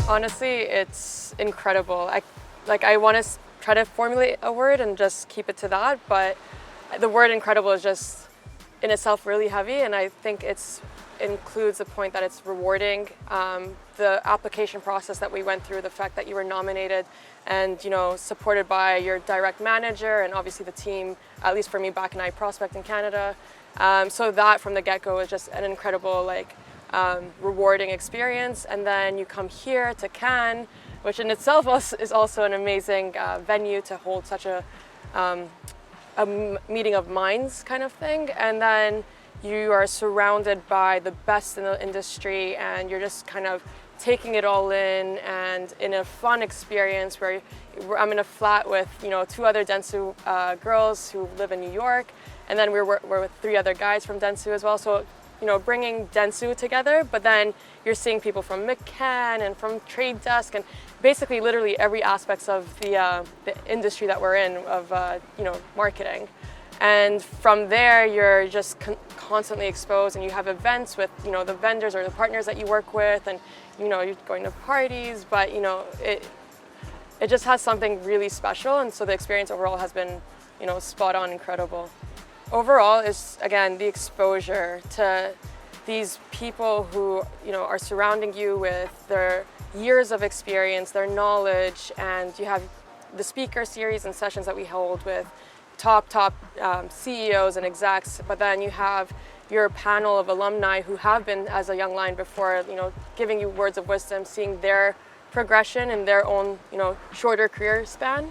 Honestly, it's incredible. I want to try to formulate a word and just keep it to that, but the word incredible is just in itself really heavy, and I think it's includes the point that it's rewarding. The application process that we went through, the fact that you were nominated and supported by your direct manager and obviously the team, at least for me back in iProspect in Canada. So that from the get-go was just an incredible rewarding experience. And then you come here to Cannes, which in itself is also an amazing venue to hold such a meeting of minds kind of thing. And then you are surrounded by the best in the industry and you're just kind of taking it all in, and in a fun experience where I'm in a flat with two other Dentsu girls who live in New York, and then we're with three other guys from Dentsu as well. So bringing Dentsu together, but then you're seeing people from McCann and from Trade Desk and basically literally every aspect of the industry that we're in of marketing. And from there, you're just constantly exposed, and you have events with the vendors or the partners that you work with, and you're going to parties, but it just has something really special, and so the experience overall has been spot on, incredible. Overall is again the exposure to these people who are surrounding you with their years of experience, their knowledge, and you have the speaker series and sessions that we hold with top CEOs and execs, but then you have your panel of alumni who have been as a young lion before, giving you words of wisdom, seeing their progression in their own, shorter career span.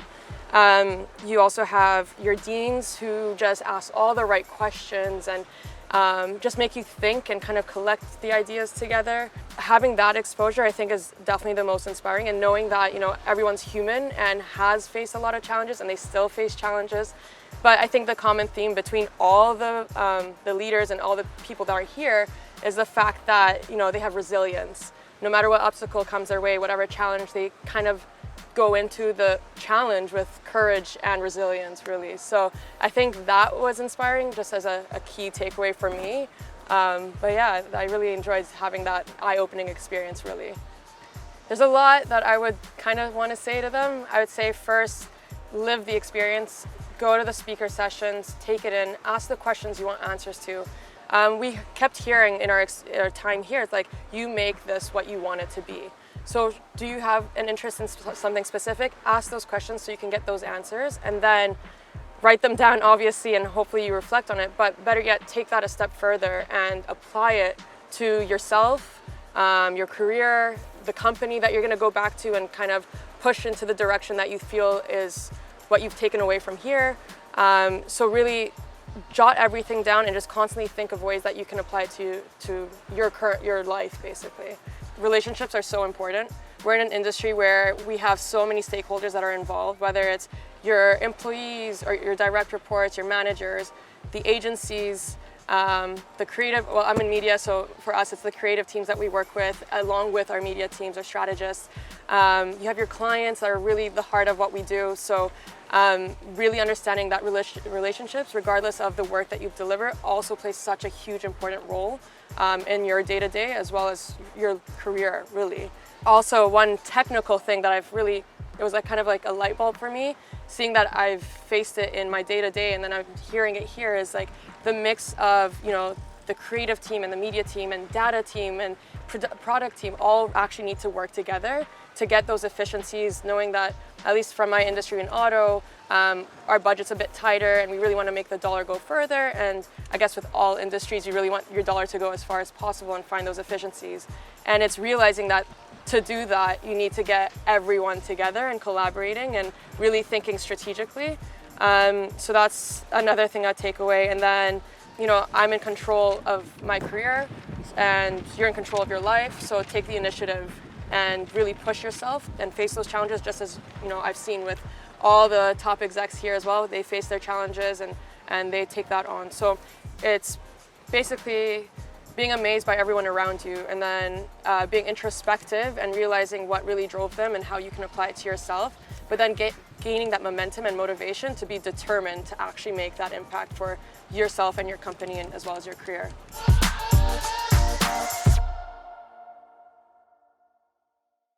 You also have your deans who just ask all the right questions and just make you think and kind of collect the ideas together. Having that exposure, I think, is definitely the most inspiring, and knowing that everyone's human and has faced a lot of challenges and they still face challenges. But I think the common theme between all the leaders and all the people that are here is the fact that they have resilience. No matter what obstacle comes their way, whatever challenge, they kind of go into the challenge with courage and resilience, really. So I think that was inspiring just as a key takeaway for me. But yeah, I really enjoyed having that eye-opening experience, really. There's a lot that I would kind of want to say to them. I would say first, live the experience, go to the speaker sessions, take it in, ask the questions you want answers to. We kept hearing in our time here, it's like, you make this what you want it to be. So do you have an interest in something specific? Ask those questions so you can get those answers, and then write them down, obviously, and hopefully you reflect on it. But better yet, take that a step further and apply it to yourself, your career, the company that you're going to go back to, and kind of push into the direction that you feel is what you've taken away from here. So really jot everything down and just constantly think of ways that you can apply it to your life, basically. Relationships are so important. We're in an industry where we have so many stakeholders that are involved, whether it's your employees or your direct reports, your managers, the agencies, the creative, well, I'm in media, so for us it's the creative teams that we work with, along with our media teams, our strategists. You have your clients that are really the heart of what we do. So really understanding that relationships, regardless of the work that you deliver, also plays such a huge important role in your day-to-day as well as your career, really. Also, one technical thing that it was kind of like a light bulb for me, seeing that I've faced it in my day-to-day and then I'm hearing it here, is like the mix of the creative team and the media team and data team and product team all actually need to work together to get those efficiencies, knowing that, at least from my industry in auto, our budget's a bit tighter and we really want to make the dollar go further. And I guess with all industries, you really want your dollar to go as far as possible and find those efficiencies. And it's realizing that to do that, you need to get everyone together and collaborating and really thinking strategically. So that's another thing I take away. And then, I'm in control of my career and you're in control of your life. So take the initiative and really push yourself and face those challenges, just as I've seen with all the top execs here as well. They face their challenges and they take that on. So it's basically being amazed by everyone around you, and then being introspective and realizing what really drove them and how you can apply it to yourself, but then gaining that momentum and motivation to be determined to actually make that impact for yourself and your company and as well as your career.